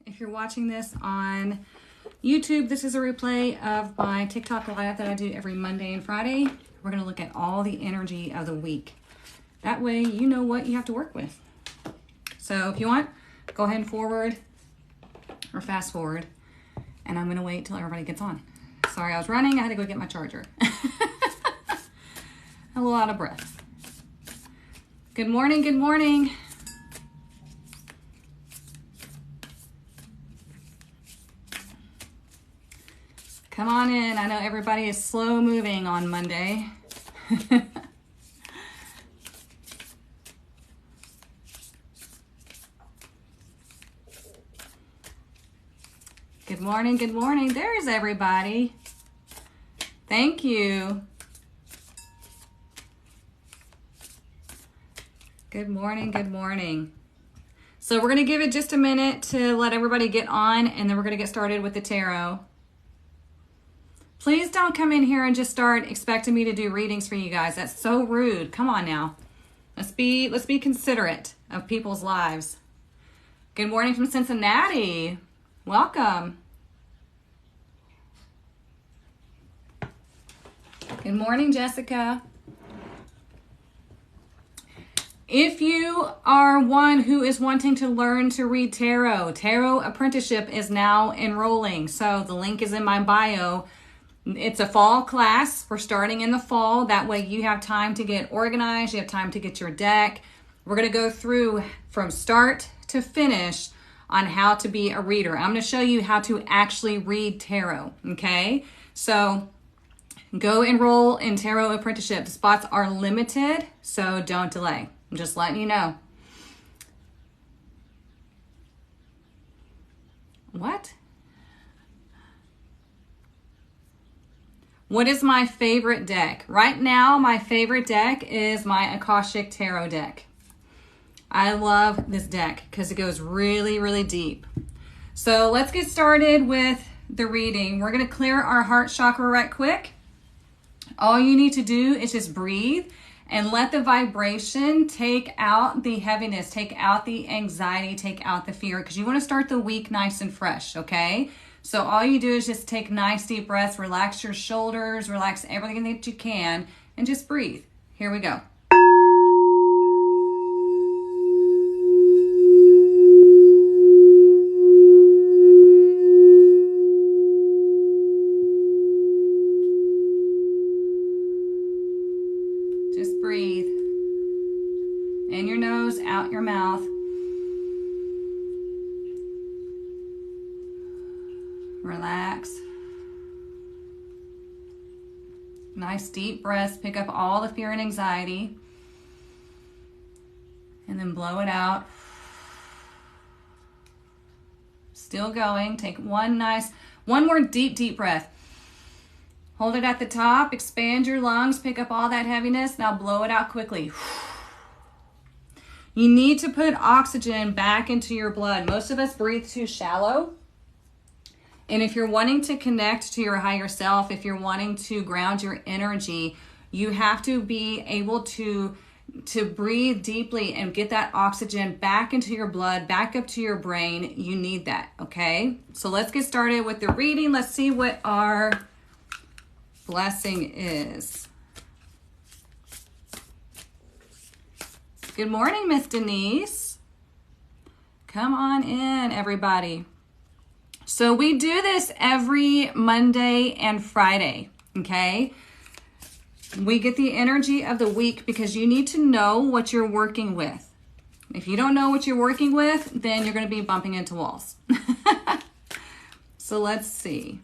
If you're watching this on YouTube, this is a replay of my TikTok live that I do every Monday and Friday. We're going to look at all the energy of the week. That way you know what you have to work with. So if you want, go ahead and forward or fast forward. And I'm going to wait till everybody gets on. Sorry, I was running. I had to go get my charger. A little out of breath. Good morning, good morning. Come on in. I know everybody is slow moving on Monday. Good morning, good morning. There's everybody. Thank you. Good morning, good morning. So we're going to give it just a minute to let everybody get on, and then we're going to get started with the tarot. Please don't come in here and just start expecting me to do readings for you guys. That's so rude. Come on now. Let's be considerate of people's lives. Good morning from Cincinnati. Welcome. Good morning, Jessica. If you are one who is wanting to learn to read tarot, Tarot Apprenticeship is now enrolling. So the link is in my bio. It's a fall class. We're starting in the fall. That way you have time to get organized. You have time to get your deck. We're going to go through from start to finish on how to be a reader. I'm going to show you how to actually read tarot. Okay. So go enroll in Tarot Apprenticeship. The spots are limited, so don't delay. I'm just letting you know. What? What is my favorite deck? Right now, my favorite deck is my Akashic Tarot deck. I love this deck because it goes really, really deep. So let's get started with the reading. We're going to clear our heart chakra right quick. All you need to do is just breathe and let the vibration take out the heaviness, take out the anxiety, take out the fear, because you want to start the week nice and fresh, okay? So all you do is just take nice deep breaths, relax your shoulders, relax everything that you can, and just breathe. Here we go. Just breathe. In your nose, out your mouth. Relax. Nice deep breaths. Pick up all the fear and anxiety. And then blow it out. Still going. Take one more deep breath. Hold it at the top. Expand your lungs. Pick up all that heaviness. Now blow it out quickly. You need to put oxygen back into your blood. Most of us breathe too shallow. And if you're wanting to connect to your higher self, if you're wanting to ground your energy, you have to be able to breathe deeply and get that oxygen back into your blood, back up to your brain. You need that, okay? So let's get started with the reading. Let's see what our blessing is. Good morning, Miss Denise. Come on in, everybody. So we do this every Monday and Friday, okay? We get the energy of the week because you need to know what you're working with. If you don't know what you're working with, then you're going to be bumping into walls. So let's see.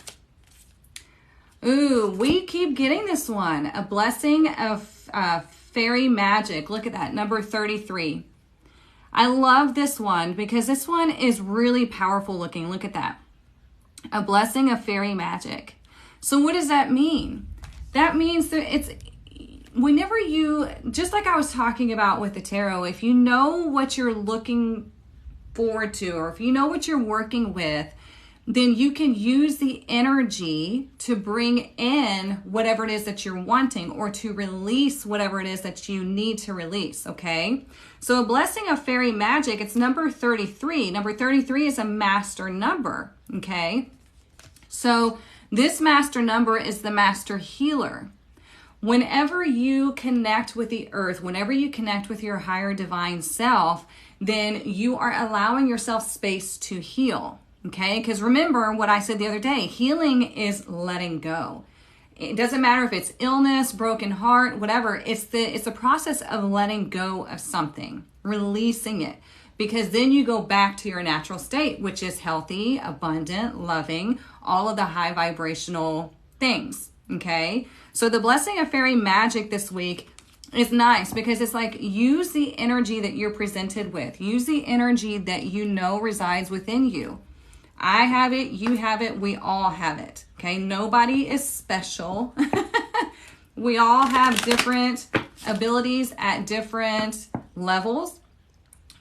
Ooh, we keep getting this one. A blessing of fairy magic. Look at that, number 33. I love this one because this one is really powerful looking. Look at that. A blessing of fairy magic. So what does that mean? That means that it's whenever you, just like I was talking about with the tarot, if you know what you're looking forward to, or if you know what you're working with, then you can use the energy to bring in whatever it is that you're wanting, or to release whatever it is that you need to release, okay? So a blessing of fairy magic, it's number 33. Number 33 is a master number, okay? So this master number is the master healer. Whenever you connect with the earth, whenever you connect with your higher divine self, then you are allowing yourself space to heal. Okay, because remember what I said the other day, healing is letting go. It doesn't matter if it's illness, broken heart, whatever. It's the process of letting go of something, releasing it, because then you go back to your natural state, which is healthy, abundant, loving, all of the high vibrational things. Okay, so the blessing of fairy magic this week is nice because it's like, use the energy that you're presented with, use the energy that you know resides within you. I have it, you have it, we all have it, okay? Nobody is special. We all have different abilities at different levels,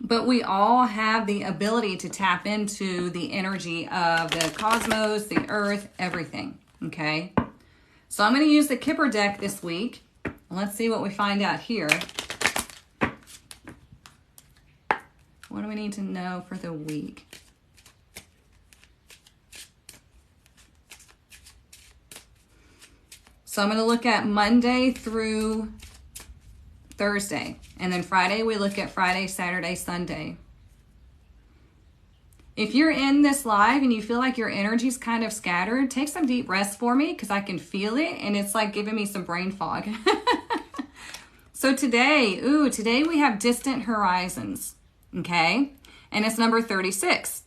but we all have the ability to tap into the energy of the cosmos, the earth, everything, okay? So I'm going to use the Kipper deck this week. Let's see what we find out here. What do we need to know for the week? So I'm going to look at Monday through Thursday. And then Friday, we look at Friday, Saturday, Sunday. If you're in this live and you feel like your energy's kind of scattered, take some deep breaths for me because I can feel it. And it's like giving me some brain fog. So today we have distant horizons. Okay. And it's number 36.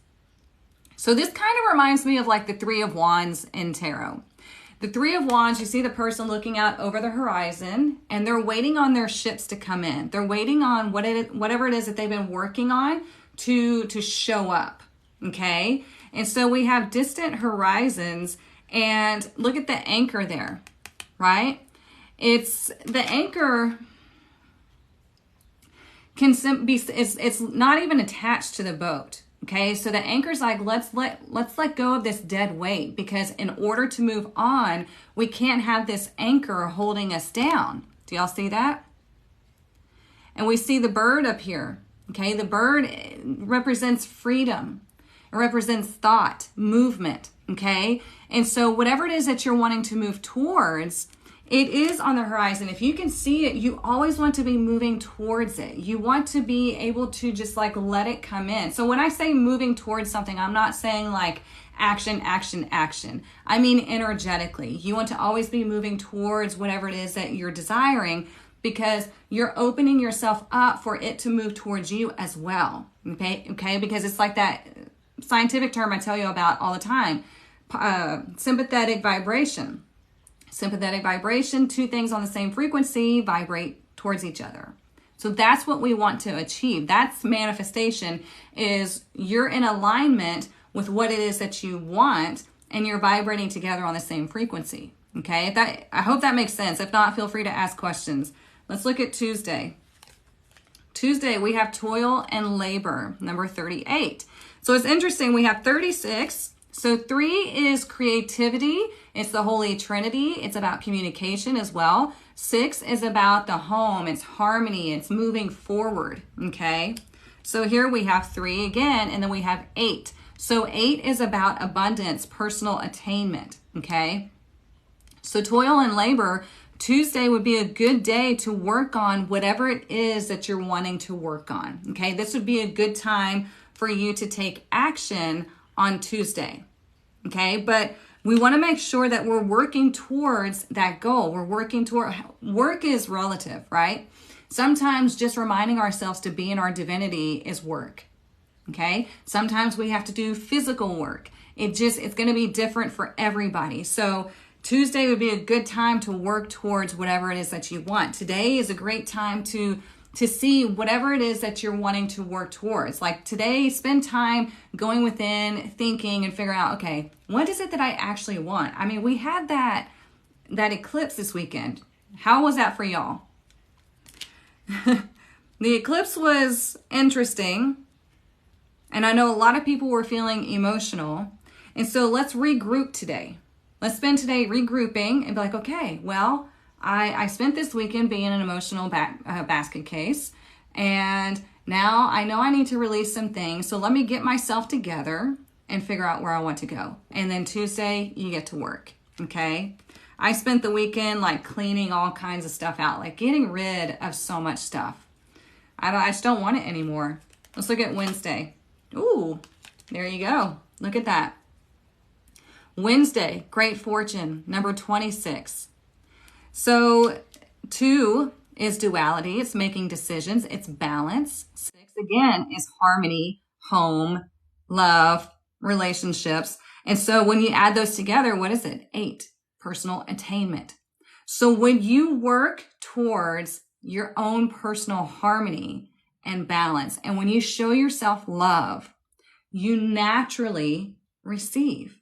So this kind of reminds me of like the Three of Wands in tarot. The Three of Wands, you see the person looking out over the horizon and they're waiting on their ships to come in. They're waiting on whatever it is that they've been working on to show up, okay? And so we have distant horizons, and look at the anchor there, right? It's the anchor it's not even attached to the boat. Okay, so the anchor's like, let's let go of this dead weight, because in order to move on, we can't have this anchor holding us down. Do y'all see that? And we see the bird up here. Okay, the bird represents freedom. It represents thought, movement. Okay, and so whatever it is that you're wanting to move towards, it is on the horizon. If you can see it, you always want to be moving towards it. You want to be able to just like let it come in. So when I say moving towards something, I'm not saying like action, action, action. I mean energetically. You want to always be moving towards whatever it is that you're desiring, because you're opening yourself up for it to move towards you as well. Okay? Because it's like that scientific term I tell you about all the time, sympathetic vibration. Sympathetic vibration, two things on the same frequency vibrate towards each other. So that's what we want to achieve. That's manifestation, is you're in alignment with what it is that you want and you're vibrating together on the same frequency. Okay, I hope that makes sense. If not, feel free to ask questions. Let's look at Tuesday. Tuesday, we have toil and labor, number 38. So it's interesting, we have 36. So 3 is creativity. It's the Holy Trinity. It's about communication as well. 6 is about the home. It's harmony. It's moving forward. Okay. So here we have 3 again, and then we have 8. So 8 is about abundance, personal attainment. Okay. So toil and labor, Tuesday would be a good day to work on whatever it is that you're wanting to work on. Okay. This would be a good time for you to take action on Tuesday. Okay, but we want to make sure that we're working towards that goal. We're working toward, work is relative, right? Sometimes just reminding ourselves to be in our divinity is work. Okay, sometimes we have to do physical work. It's going to be different for everybody. So Tuesday would be a good time to work towards whatever it is that you want. Today is a great time to see whatever it is that you're wanting to work towards. Like today, spend time going within, thinking, and figuring out, okay, what is it that I actually want? I mean, we had that eclipse this weekend. How was that for y'all? The eclipse was interesting, and I know a lot of people were feeling emotional. And so let's regroup today. Let's spend today regrouping and be like, okay, well, I spent this weekend being an emotional basket case, and now I know I need to release some things. So let me get myself together and figure out where I want to go. And then Tuesday, you get to work, okay? I spent the weekend like cleaning all kinds of stuff out, like getting rid of so much stuff. I just don't want it anymore. Let's look at Wednesday. Ooh, there you go. Look at that. Wednesday, great fortune, number 26. So 2 is duality. It's making decisions. It's balance. 6, again, is harmony, home, love, relationships. And so when you add those together, what is it? 8, personal attainment. So when you work towards your own personal harmony and balance, and when you show yourself love, you naturally receive.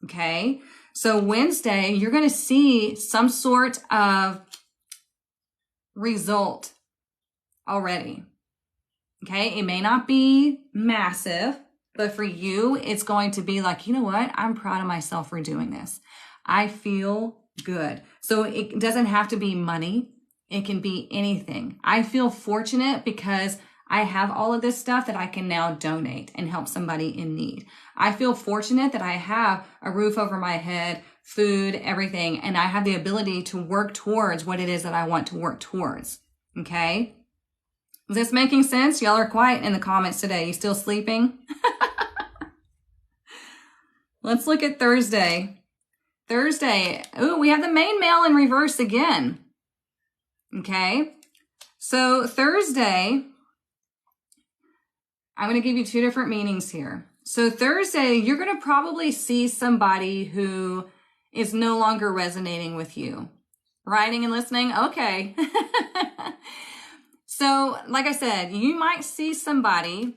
Okay? So Wednesday, you're going to see some sort of result already. Okay? It may not be massive, but for you, it's going to be like, you know what? I'm proud of myself for doing this. I feel good. So it doesn't have to be money. It can be anything. I feel fortunate because I have all of this stuff that I can now donate and help somebody in need. I feel fortunate that I have a roof over my head, food, everything, and I have the ability to work towards what it is that I want to work towards. Okay? Is this making sense? Y'all are quiet in the comments today. You still sleeping? Let's look at Thursday. Thursday. Ooh, we have the main male in reverse again. Okay? So Thursday, I'm going to give you 2 different meanings here. So Thursday, you're going to probably see somebody who is no longer resonating with you. Writing and listening? Okay. So, like I said, you might see somebody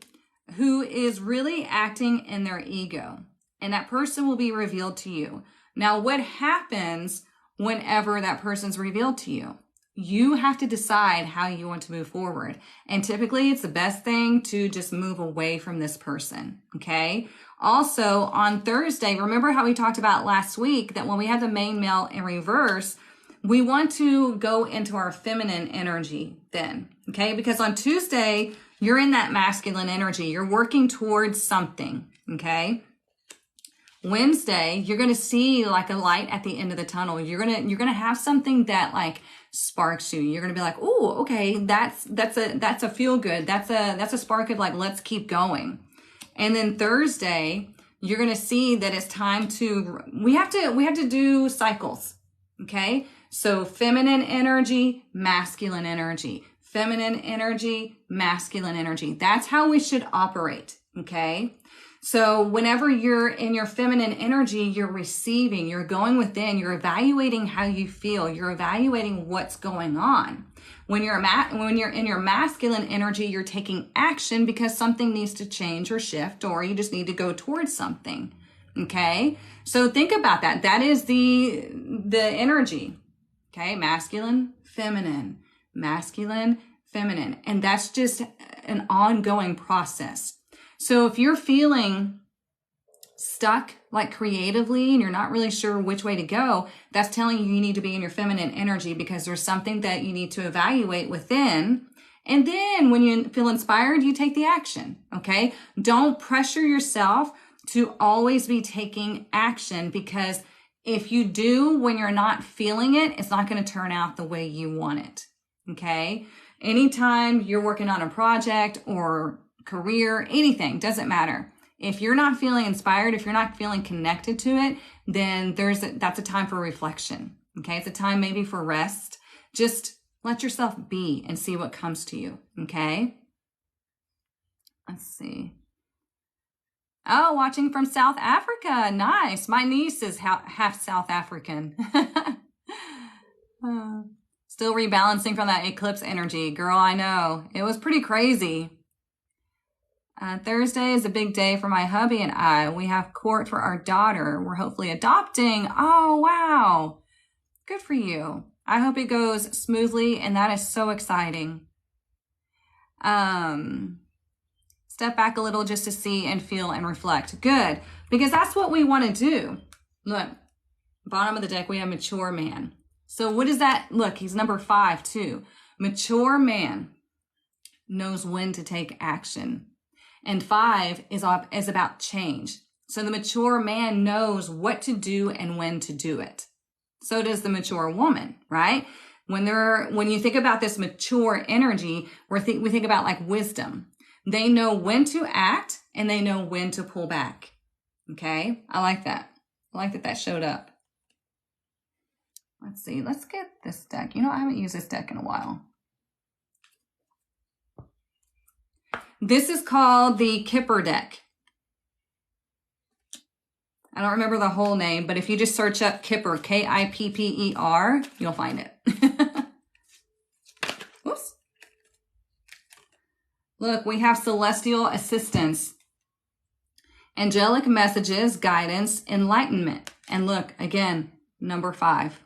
who is really acting in their ego, and that person will be revealed to you. Now, what happens whenever that person's revealed to you? You have to decide how you want to move forward. And typically it's the best thing to just move away from this person. Okay. Also on Thursday, remember how we talked about last week that when we have the main male in reverse, we want to go into our feminine energy then. Okay. Because on Tuesday, you're in that masculine energy. You're working towards something. Okay. Wednesday, you're going to see like a light at the end of the tunnel. You're going to have something that like sparks you. You're going to be like, "Oh, okay, that's a feel good. That's a spark of like, let's keep going." And then Thursday, you're going to see that it's time to we have to do cycles. Okay? So feminine energy, masculine energy. Feminine energy, masculine energy. That's how we should operate. Okay? So whenever you're in your feminine energy, you're receiving, you're going within, you're evaluating how you feel, you're evaluating what's going on. When you're in your masculine energy, you're taking action because something needs to change or shift, or you just need to go towards something. Okay? So think about that. That is the energy. Okay? Masculine, feminine, masculine, feminine. And that's just an ongoing process. So if you're feeling stuck like creatively and you're not really sure which way to go, that's telling you need to be in your feminine energy because there's something that you need to evaluate within. And then when you feel inspired, you take the action. Okay? Don't pressure yourself to always be taking action, because if you do when you're not feeling it, it's not going to turn out the way you want it. Okay? Anytime you're working on a project or career, anything, doesn't matter. If you're not feeling inspired, if you're not feeling connected to it, then that's a time for reflection. Okay. It's a time maybe for rest. Just let yourself be and see what comes to you. Okay. Let's see. Oh, watching from South Africa. Nice. My niece is half South African. Still rebalancing from that eclipse energy. Girl, I know. It was pretty crazy. Thursday is a big day for my hubby and I. We have court for our daughter. We're hopefully adopting. Oh, wow. Good for you. I hope it goes smoothly, and that is so exciting. Step back a little just to see and feel and reflect. Good, because that's what we want to do. Look, bottom of the deck, we have mature man. So what is that? Look, he's number 5 too. Mature man knows when to take action. And 5 is about change. So the mature man knows what to do and when to do it. So does the mature woman, right? When you think about this mature energy, we think about like wisdom. They know when to act and they know when to pull back. Okay, I like that. I like that showed up. Let's see, let's get this deck. You know, I haven't used this deck in a while. This is called the Kipper deck. I don't remember the whole name, but if you just search up Kipper, K-I-P-P-E-R, you'll find it. Oops. Look, we have celestial assistance, angelic messages, guidance, enlightenment. And look, again, number 5.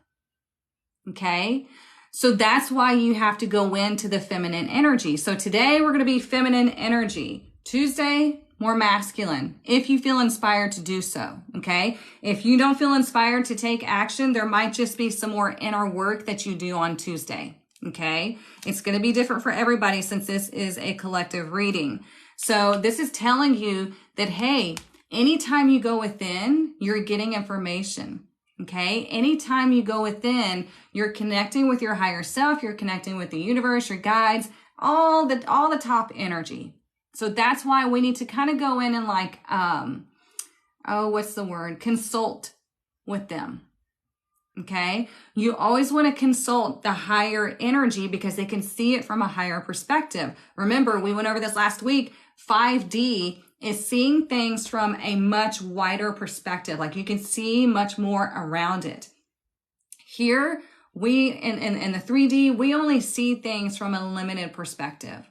Okay? So that's why you have to go into the feminine energy. So today we're going to be feminine energy. Tuesday, more masculine, if you feel inspired to do so, okay? If you don't feel inspired to take action, there might just be some more inner work that you do on Tuesday, okay? It's going to be different for everybody since this is a collective reading. So this is telling you that, hey, anytime you go within, you're getting information, okay? Anytime you go within, you're connecting with your higher self, you're connecting with the universe, your guides, all the top energy. So that's why we need to kind of go in and like, consult with them. Okay. You always want to consult the higher energy because they can see it from a higher perspective. Remember, we went over this last week. 5D is seeing things from a much wider perspective. Like you can see much more around it. Here, in the 3D, we only see things from a limited perspective.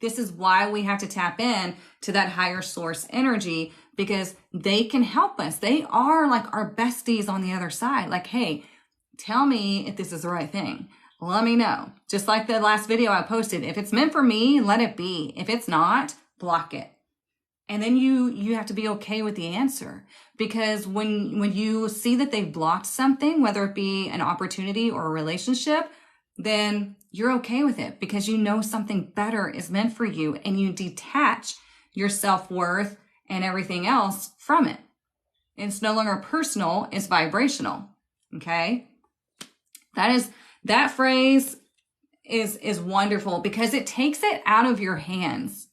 This is why we have to tap in to that higher source energy because they can help us. They are like our besties on the other side. Like, hey, tell me if this is the right thing. Let me know. Just like the last video I posted, if it's meant for me, let it be. If it's not, block it. And then you have to be okay with the answer because when you see that they've blocked something, whether it be an opportunity or a relationship, then you're okay with it because you know something better is meant for you and you detach your self-worth and everything else from it. It's no longer personal, it's vibrational. Okay? That phrase is wonderful because it takes it out of your hands.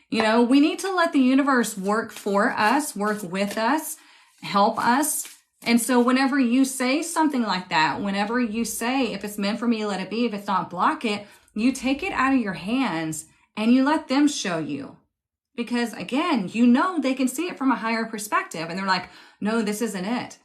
You know, we need to let the universe work for us, work with us, help us. And so whenever you say something like that, whenever you say, if it's meant for me, let it be. If it's not, block it. You take it out of your hands and you let them show you. Because again, you know, they can see it from a higher perspective and they're like, no, this isn't it.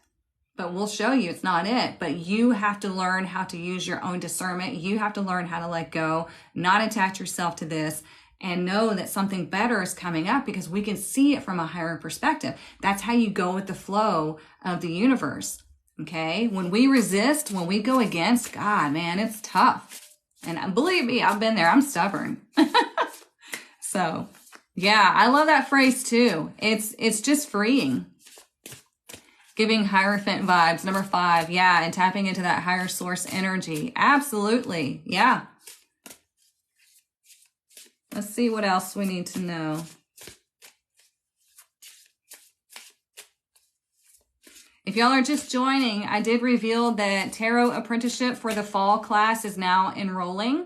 But we'll show you it's not it. But you have to learn how to use your own discernment. You have to learn how to let go, not attach yourself to this, and know that something better is coming up because we can see it from a higher perspective. That's how you go with the flow of the universe, okay? When we resist, when we go against, God, man, it's tough. And believe me, I've been there. I'm stubborn. So, yeah, I love that phrase too. It's just freeing. Giving Hierophant vibes, number 5. Yeah, and tapping into that higher source energy. Absolutely, yeah. Let's see what else we need to know. If y'all are just joining, I did reveal that Tarot Apprenticeship for the fall class is now enrolling.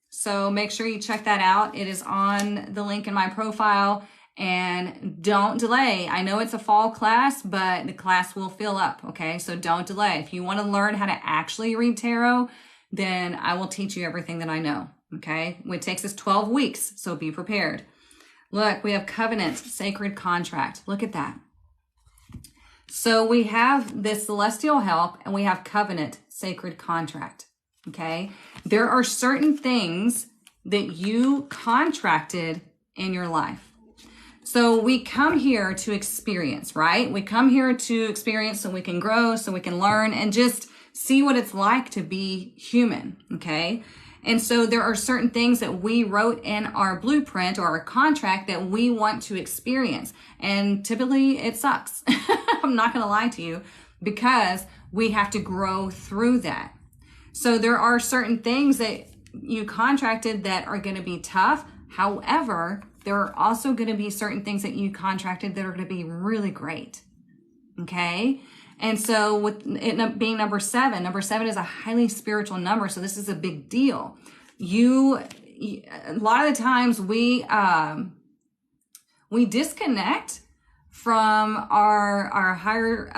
So make sure you check that out. It is on the link in my profile. And don't delay. I know it's a fall class, but the class will fill up, okay? So don't delay. If you want to learn how to actually read tarot, then I will teach you everything that I know. Okay, it takes us 12 weeks, so be prepared. Look, we have covenant, sacred contract. Look at that. So we have this celestial help and we have covenant, sacred contract. Okay, there are certain things that you contracted in your life. So we come here to experience, right? We come here to experience so we can grow, so we can learn and just see what it's like to be human. Okay. And so there are certain things that we wrote in our blueprint or our contract that we want to experience. And typically it sucks. I'm not going to lie to you, because we have to grow through that. So there are certain things that you contracted that are going to be tough. However, there are also going to be certain things that you contracted that are going to be really great. Okay. And so with it being number seven is a highly spiritual number. So this is a big deal. A lot of the times we disconnect from our higher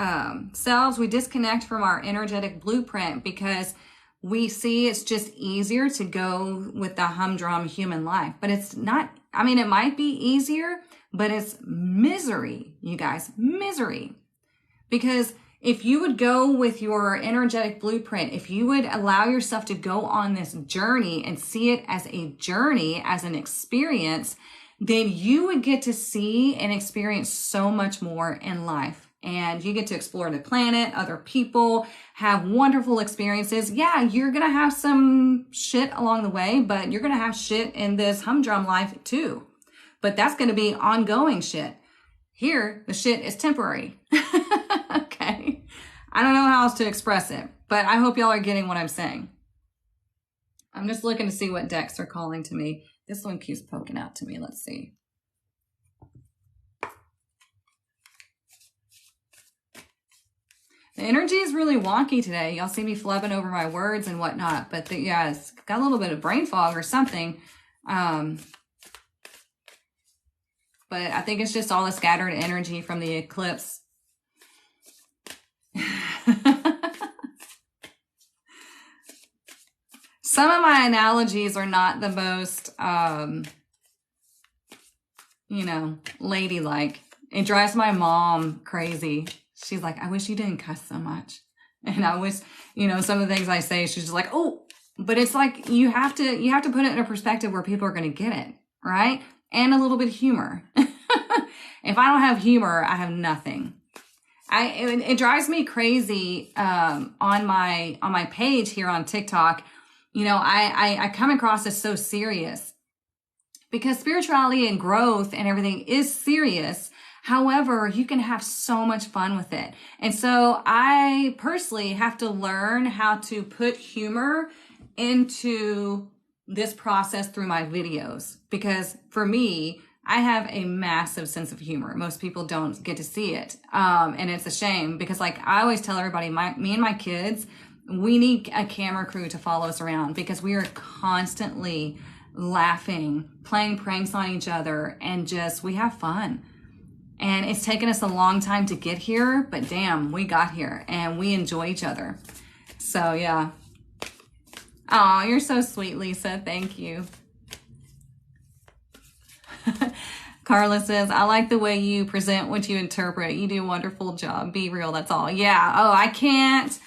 selves. We disconnect from our energetic blueprint because we see it's just easier to go with the humdrum human life. But it's not, I mean, it might be easier, but it's misery, you guys, misery. Because if you would go with your energetic blueprint, if you would allow yourself to go on this journey and see it as a journey, as an experience, then you would get to see and experience so much more in life. And you get to explore the planet, other people, have wonderful experiences. Yeah, you're going to have some shit along the way, but you're going to have shit in this humdrum life too. But that's going to be ongoing shit. Here, the shit is temporary. Okay. I don't know how else to express it, but I hope y'all are getting what I'm saying. I'm just looking to see what decks are calling to me. This one keeps poking out to me. Let's see. The energy is really wonky today. Y'all see me flubbing over my words and whatnot, but yeah, it's got a little bit of brain fog or something. But I think it's just all the scattered energy from the eclipse. Some of my analogies are not the most, ladylike. It drives my mom crazy. She's like, I wish you didn't cuss so much. And I wish, some of the things I say, she's just like, oh, but it's like, you have to put it in a perspective where people are going to get it, right? And a little bit of humor. If I don't have humor, I have nothing. It drives me crazy, on my page here on TikTok. I come across as so serious because spirituality and growth and everything is serious. However, you can have so much fun with it. And so I personally have to learn how to put humor into this process through my videos, because for me, I have a massive sense of humor. Most people don't get to see it. And it's a shame because, like, I always tell everybody, me and my kids, we need a camera crew to follow us around because we are constantly laughing, playing pranks on each other, and we have fun. And it's taken us a long time to get here, but damn, we got here and we enjoy each other. So yeah. Oh, you're so sweet, Lisa. Thank you. Carla says, I like the way you present what you interpret. You do a wonderful job. Be real. That's all. Yeah. Oh, I can't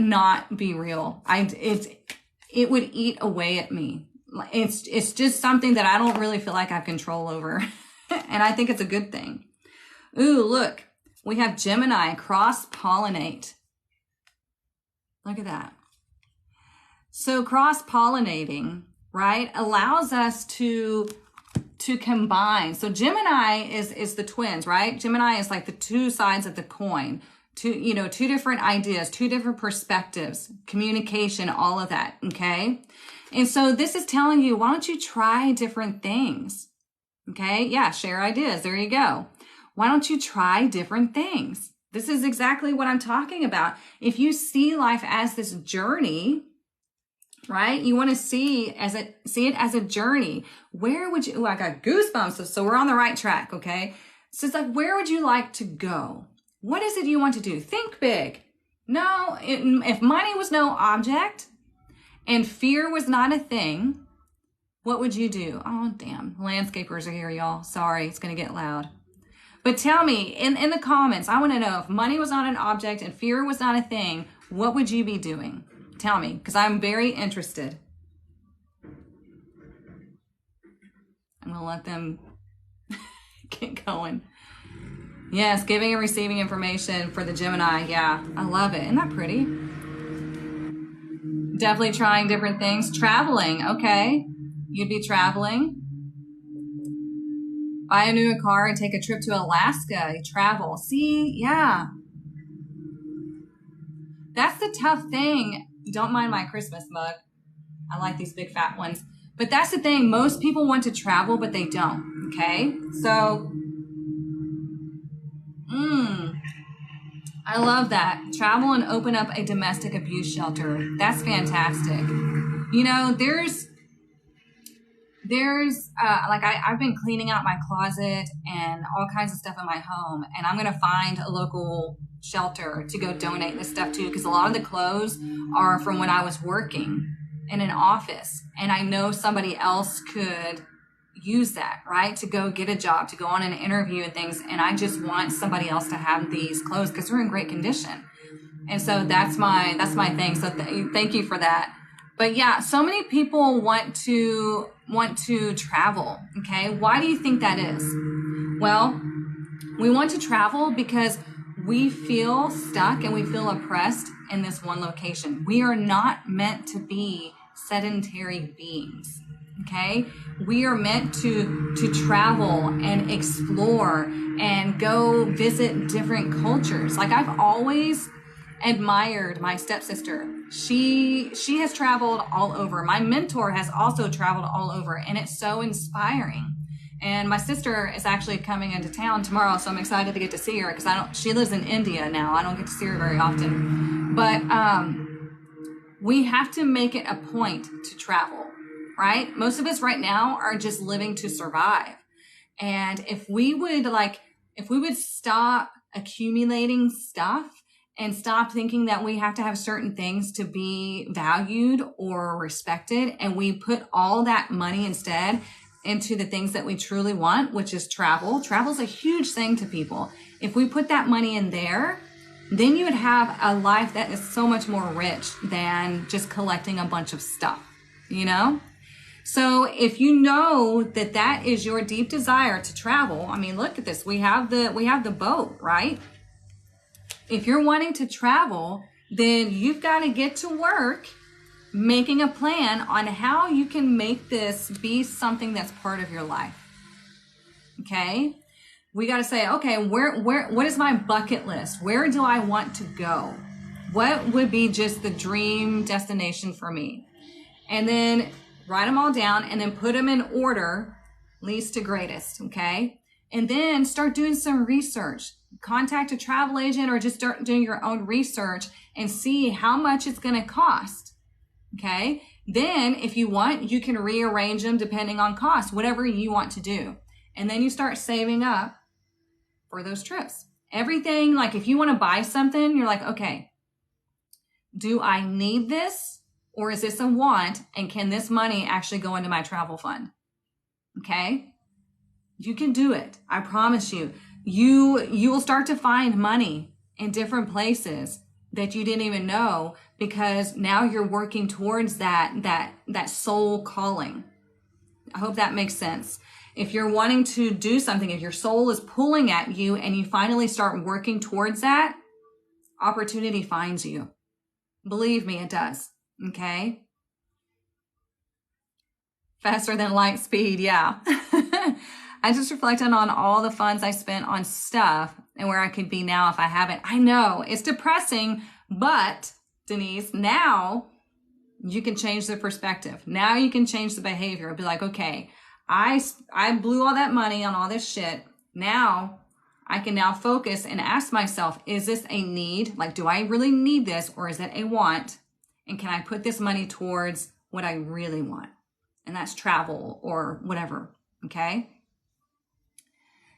not be real. It would eat away at me. It's just something that I don't really feel like I have control over. And I think it's a good thing. Ooh, look, we have Gemini cross-pollinate. Look at that. So cross-pollinating, right, allows us to combine. So Gemini is the twins, right? Gemini is like the two sides of the coin. Two different ideas, two different perspectives, communication, all of that, okay? And so this is telling you, why don't you try different things? Okay, yeah, share ideas. There you go. Why don't you try different things? This is exactly what I'm talking about. If you see life as this journey, right? You want to see it as a journey. Where would you, I got goosebumps. So we're on the right track. Okay. So it's like, where would you like to go? What is it you want to do? Think big. No, if money was no object and fear was not a thing, what would you do? Oh, damn. Landscapers are here, y'all. Sorry, it's going to get loud. But tell me in the comments, I want to know, if money was not an object and fear was not a thing, what would you be doing? Tell me, because I'm very interested. I'm going to let them get going. Yes, giving and receiving information for the Gemini. Yeah, I love it. Isn't that pretty? Definitely trying different things. Traveling, okay. You'd be traveling. Buy a new car and take a trip to Alaska. You travel. See, yeah. That's the tough thing. Don't mind my Christmas mug. I like these big fat ones. But that's the thing. Most people want to travel, but they don't. Okay? So, I love that. Travel and open up a domestic abuse shelter. That's fantastic. You know, I've been cleaning out my closet and all kinds of stuff in my home, and I'm going to find a local shelter to go donate this stuff to, because a lot of the clothes are from when I was working in an office, and I know somebody else could use that, right? To go get a job, to go on an interview and things. And I just want somebody else to have these clothes because they're in great condition. And so that's my thing. So thank you for that. But yeah, so many people want to travel. Okay. Why do you think that is? Well, we want to travel because we feel stuck and we feel oppressed in this one location. We are not meant to be sedentary beings. Okay, we are meant to travel and explore and go visit different cultures. Like, I've always admired my stepsister. She has traveled all over. My mentor has also traveled all over, and it's so inspiring. And my sister is actually coming into town tomorrow, so I'm excited to get to see her, because she lives in India now. I don't get to see her very often. But we have to make it a point to travel. Right? Most of us right now are just living to survive. And if we would stop accumulating stuff and stop thinking that we have to have certain things to be valued or respected, and we put all that money instead into the things that we truly want, which is travel. Travel is a huge thing to people. If we put that money in there, then you would have a life that is so much more rich than just collecting a bunch of stuff, you know? So if you know that that is your deep desire to travel, I mean, look at this. We have the boat, right? If you're wanting to travel, then you've got to get to work making a plan on how you can make this be something that's part of your life. Okay? We got to say, okay, what is my bucket list? Where do I want to go? What would be just the dream destination for me? And then write them all down and then put them in order, least to greatest, okay? And then start doing some research. Contact a travel agent or just start doing your own research and see how much it's going to cost, okay? Then if you want, you can rearrange them depending on cost, whatever you want to do. And then you start saving up for those trips. Everything, like if you want to buy something, you're like, okay, do I need this? Or is this a want? And can this money actually go into my travel fund? Okay? You can do it. I promise you. You will start to find money in different places that you didn't even know, because now you're working towards that soul calling. I hope that makes sense. If you're wanting to do something, if your soul is pulling at you and you finally start working towards that, opportunity finds you. Believe me, it does. Okay. Faster than light speed. Yeah. I just reflected on all the funds I spent on stuff and where I could be now if I haven't. I know it's depressing, but Denise, now you can change the perspective. Now you can change the behavior. Be like, okay, I blew all that money on all this shit. Now I can now focus and ask myself, is this a need? Like, do I really need this, or is it a want? And can I put this money towards what I really want? And that's travel or whatever. Okay.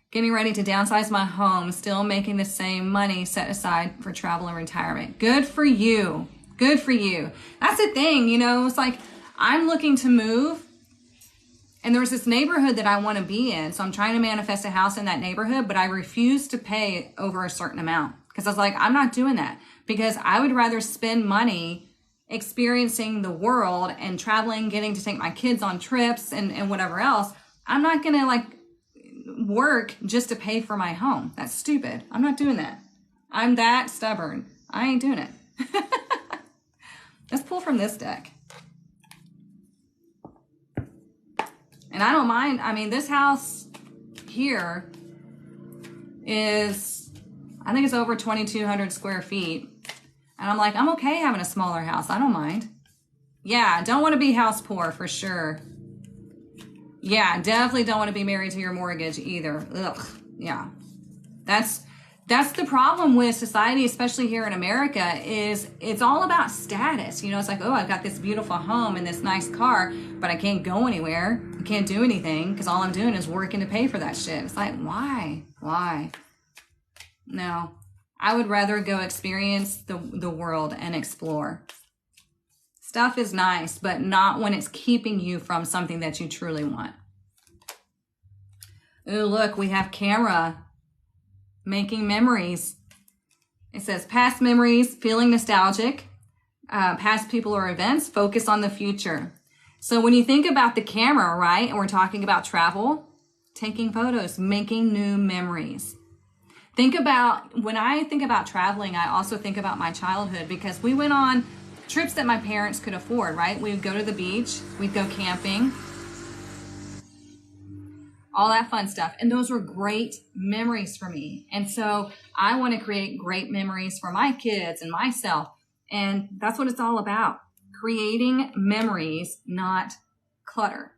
Getting ready to downsize my home, still making the same money set aside for travel and retirement. Good for you. Good for you. That's the thing, you know, it's like I'm looking to move and there's this neighborhood that I want to be in. So I'm trying to manifest a house in that neighborhood, but I refuse to pay over a certain amount because I was like, I'm not doing that, because I would rather spend money experiencing the world and traveling, getting to take my kids on trips and whatever else. I'm not going to like work just to pay for my home. That's stupid. I'm not doing that. I'm that stubborn. I ain't doing it. Let's pull from this deck. And I don't mind. I mean, this house here is, I think it's over 2,200 square feet. And I'm like, I'm okay having a smaller house. I don't mind. Yeah, don't want to be house poor for sure. Yeah, definitely don't want to be married to your mortgage either. Ugh, yeah. That's the problem with society, especially here in America, is it's all about status. You know, it's like, oh, I've got this beautiful home and this nice car, but I can't go anywhere. I can't do anything because all I'm doing is working to pay for that shit. It's like, why? Why? No, I would rather go experience the world and explore. Stuff is nice, but not when it's keeping you from something that you truly want. Ooh, look, we have camera. Making memories. It says past memories, feeling nostalgic, past people or events, focus on the future. So when you think about the camera, right, and we're talking about travel, taking photos, making new memories. Think about, when I think about traveling, I also think about my childhood because we went on trips that my parents could afford, right? We would go to the beach, we'd go camping, all that fun stuff. And those were great memories for me. And so I want to create great memories for my kids and myself. And that's what it's all about. Creating memories, not clutter.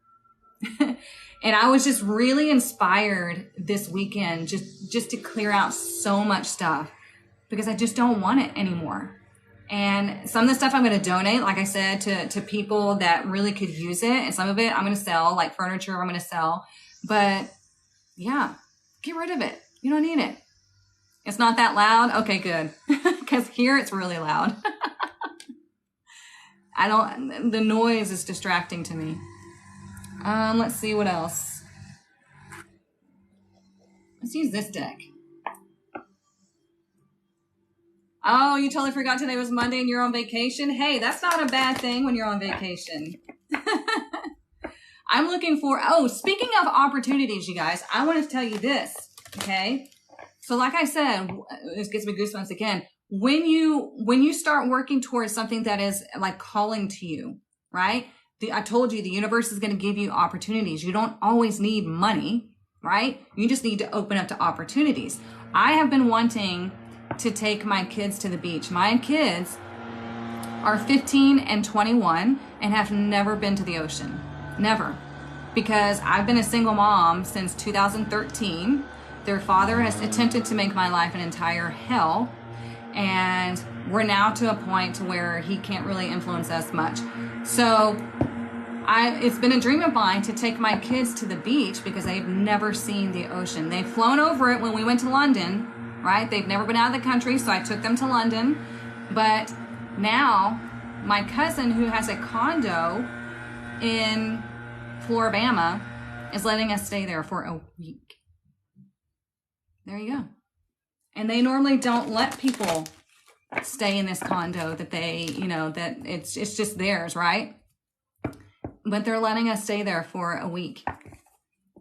And I was just really inspired this weekend just to clear out so much stuff because I just don't want it anymore. And some of the stuff I'm going to donate, like I said, to people that really could use it. And some of it I'm going to sell, like furniture I'm going to sell. But yeah, get rid of it. You don't need it. It's not that loud. Okay, good. Because here it's really loud. The noise is distracting to me. Let's see what else. Let's use this deck. Oh, you totally forgot today was Monday and you're on vacation? Hey, that's not a bad thing when you're on vacation. I'm looking for, speaking of opportunities, you guys, I want to tell you this, okay? So like I said, this gives me goosebumps again. When you start working towards something that is like calling to you, right? I told you the universe is going to give you opportunities. You don't always need money, right? You just need to open up to opportunities. I have been wanting to take my kids to the beach. My kids are 15 and 21 and have never been to the ocean. Never. Because I've been a single mom since 2013. Their father has attempted to make my life an entire hell. And we're now to a point where he can't really influence us much. So it's been a dream of mine to take my kids to the beach because they've never seen the ocean. They've flown over it when we went to London, right? They've never been out of the country, so I took them to London. But now my cousin, who has a condo in Floribama, is letting us stay there for a week. There you go. And they normally don't let people stay in this condo that they, that it's just theirs, right? But they're letting us stay there for a week.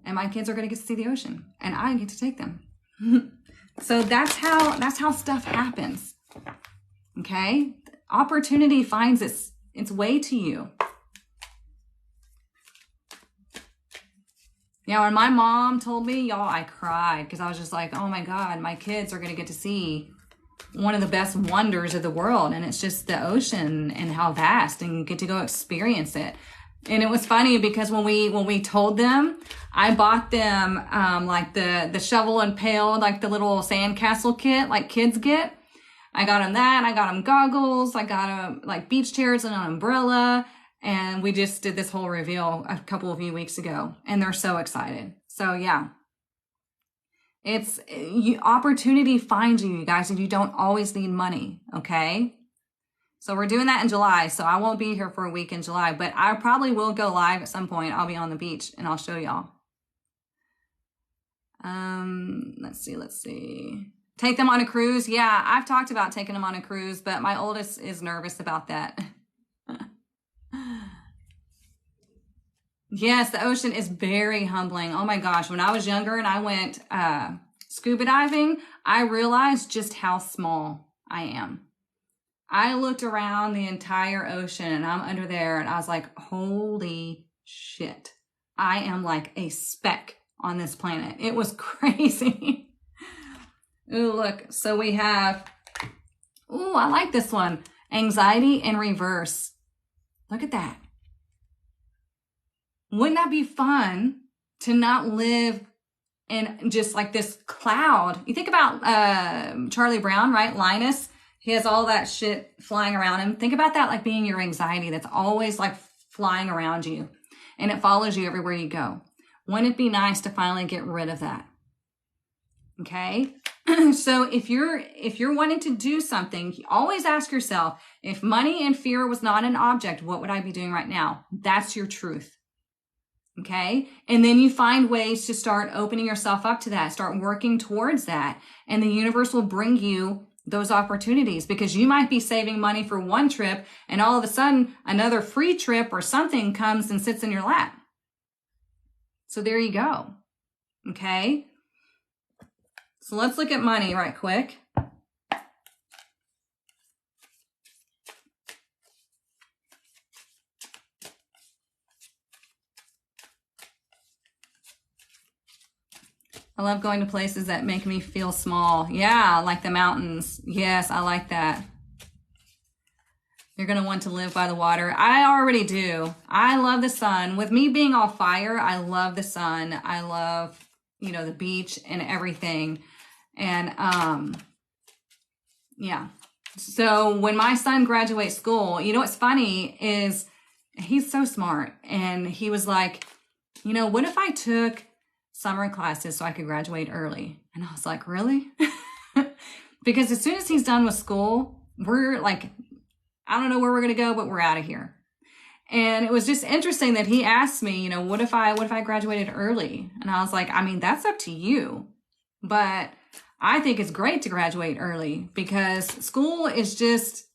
And my kids are going to get to see the ocean and I get to take them. So that's how stuff happens. Okay? Opportunity finds its way to you. Yeah, when my mom told me, y'all, I cried because I was just like, oh my God, my kids are going to get to see one of the best wonders of the world. And it's just the ocean and how vast, and you get to go experience it. And it was funny because when we told them, I bought them like the shovel and pail, like the little sandcastle kit like kids get. I got them that. I got them goggles. I got them like beach chairs and an umbrella. And we just did this whole reveal a couple of weeks ago, and they're so excited. So yeah, opportunity finds you guys, and you don't always need money. Okay. So we're doing that in July. So I won't be here for a week in July, but I probably will go live at some point. I'll be on the beach and I'll show y'all. Let's see. Take them on a cruise. Yeah, I've talked about taking them on a cruise, but my oldest is nervous about that. Yes, the ocean is very humbling. Oh my gosh. When I was younger and I went scuba diving, I realized just how small I am. I looked around the entire ocean and I'm under there and I was like, holy shit. I am like a speck on this planet. It was crazy. Ooh, look. So we have, ooh, I like this one. Anxiety in reverse. Look at that. Wouldn't that be fun to not live in just like this cloud? You think about Charlie Brown, right? Linus, he has all that shit flying around him. Think about that like being your anxiety that's always like flying around you and it follows you everywhere you go. Wouldn't it be nice to finally get rid of that? Okay. So if you're wanting to do something, always ask yourself, if money and fear was not an object, what would I be doing right now? That's your truth. Okay. And then you find ways to start opening yourself up to that, start working towards that. And the universe will bring you those opportunities because you might be saving money for one trip and all of a sudden another free trip or something comes and sits in your lap. So there you go. Okay. So let's look at money right quick. I love going to places that make me feel small. Yeah, like the mountains. Yes, I like that. You're going to want to live by the water. I already do. I love the sun. With me being all fire, I love the sun. I love, the beach and everything. And, yeah. So when my son graduates school, what's funny is he's so smart. And he was like, what if I took summer classes so I could graduate early? And I was like, really? Because as soon as he's done with school, we're like, I don't know where we're going to go, but we're out of here. And it was just interesting that he asked me, what if I graduated early? And I was like, I mean, that's up to you. But I think it's great to graduate early because school is just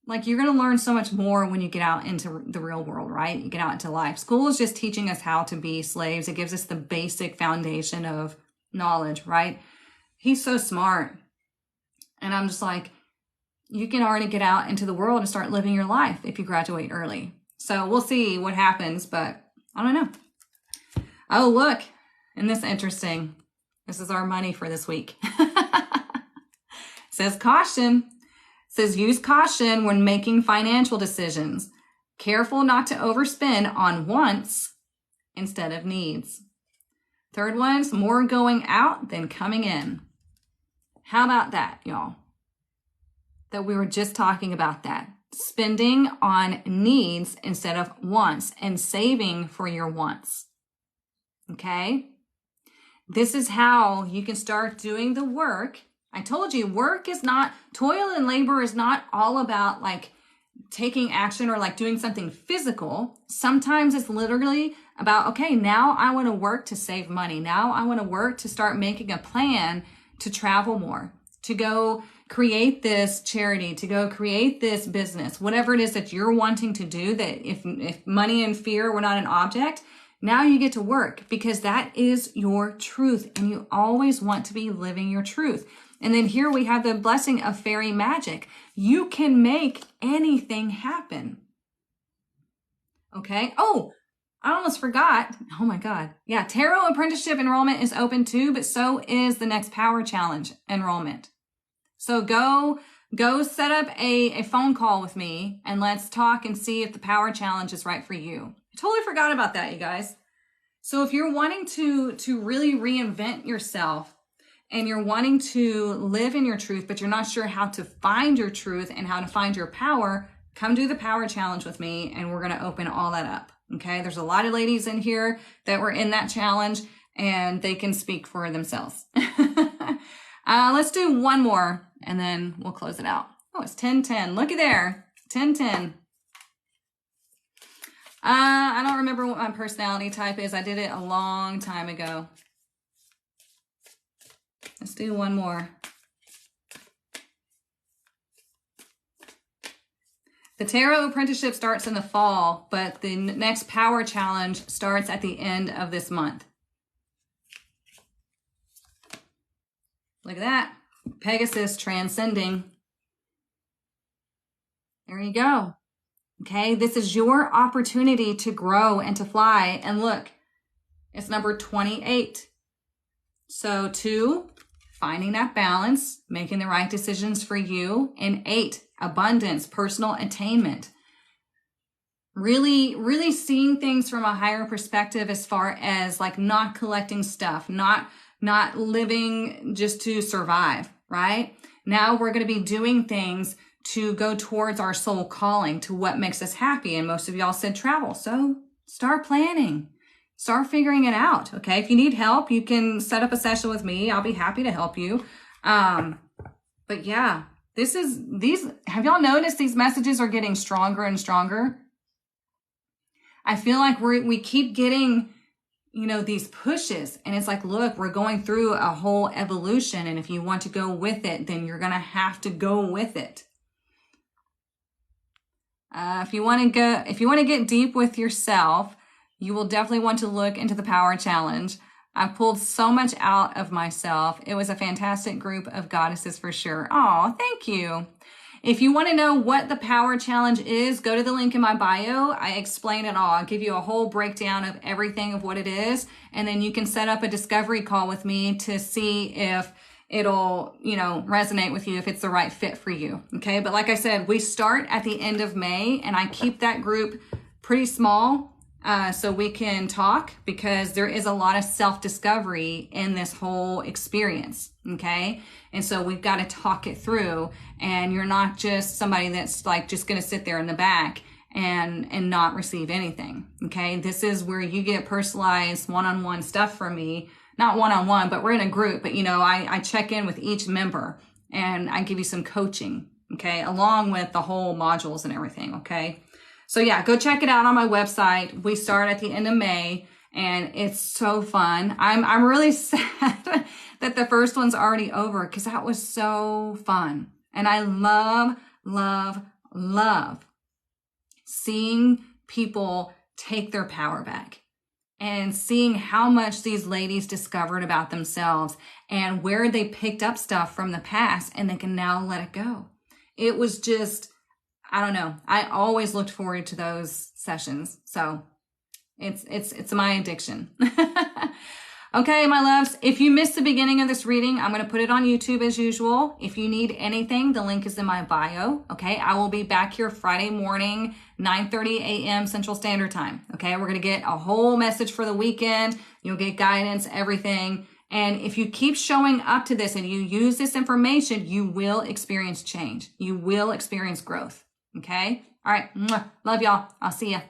like, you're going to learn so much more when you get out into the real world, right? You get out into life. School is just teaching us how to be slaves. It gives us the basic foundation of knowledge, right? He's so smart. And I'm just like, you can already get out into the world and start living your life if you graduate early. So we'll see what happens, but I don't know. Oh, look, isn't this interesting? This is our money for this week. It says caution. It says use caution when making financial decisions. Careful not to overspend on wants instead of needs. Third one's more going out than coming in. How about that, y'all? That we were just talking about that. Spending on needs instead of wants and saving for your wants. Okay? This is how you can start doing the work. I told you, toil and labor is not all about like taking action or like doing something physical. Sometimes it's literally about, okay, now I want to work to save money. Now I want to work to start making a plan to travel more, to go create this charity, to go create this business, whatever it is that you're wanting to do, that if money and fear were not an object, now you get to work because that is your truth and you always want to be living your truth. And then here we have the blessing of fairy magic. You can make anything happen. Okay. Oh, I almost forgot. Oh my God. Yeah. Tarot apprenticeship enrollment is open too, but so is the next Power Challenge enrollment. So go set up a phone call with me and let's talk and see if the Power Challenge is right for you. I totally forgot about that, you guys. So if you're wanting to really reinvent yourself and you're wanting to live in your truth, but you're not sure how to find your truth and how to find your power, come do the Power Challenge with me and we're going to open all that up. Okay. There's a lot of ladies in here that were in that challenge and they can speak for themselves. Let's do one more and then we'll close it out. Oh, it's 10-10. Looky there. 10-10. I don't remember what my personality type is. I did it a long time ago. Let's do one more. The Tarot Apprenticeship starts in the fall, but the next Power Challenge starts at the end of this month. Look at that. Pegasus transcending. There you go. Okay, this is your opportunity to grow and to fly. And look, it's number 28. So 2, finding that balance, making the right decisions for you. And 8, abundance, personal attainment. Really, really seeing things from a higher perspective as far as like not collecting stuff, not living just to survive, right? Now we're going to be doing things to go towards our soul calling, to what makes us happy. And most of y'all said travel. So start planning, start figuring it out. Okay. If you need help, you can set up a session with me. I'll be happy to help you. But yeah, have y'all noticed these messages are getting stronger and stronger? I feel like we keep getting, these pushes, and it's like, look, we're going through a whole evolution. And if you want to go with it, then you're going to have to go with it. If you want to get deep with yourself, you will definitely want to look into the Power Challenge. I pulled so much out of myself. It was a fantastic group of goddesses for sure. Oh, thank you. If you want to know what the Power Challenge is, go to the link in my bio. I explain it all. I'll give you a whole breakdown of everything of what it is. And then you can set up a discovery call with me to see if it'll, resonate with you, if it's the right fit for you. Okay. But like I said, we start at the end of May, and I keep that group pretty small so we can talk, because there is a lot of self-discovery in this whole experience. Okay. And so we've got to talk it through, and you're not just somebody that's like just going to sit there in the back and not receive anything. Okay. This is where you get personalized one-on-one stuff from me. Not one-on-one, but we're in a group. But, I check in with each member, and I give you some coaching, okay, along with the whole modules and everything, okay? So, yeah, go check it out on my website. We start at the end of May, and it's so fun. I'm really sad that the first one's already over, because that was so fun. And I love, love, love seeing people take their power back, and seeing how much these ladies discovered about themselves and where they picked up stuff from the past, and they can now let it go. It was just, I don't know. I always looked forward to those sessions. So it's my addiction. Okay, my loves, if you missed the beginning of this reading, I'm going to put it on YouTube as usual. If you need anything, the link is in my bio. Okay, I will be back here Friday morning, 9:30 a.m. Central Standard Time. Okay, we're going to get a whole message for the weekend. You'll get guidance, everything. And if you keep showing up to this and you use this information, you will experience change. You will experience growth. Okay, all right, love y'all. I'll see ya.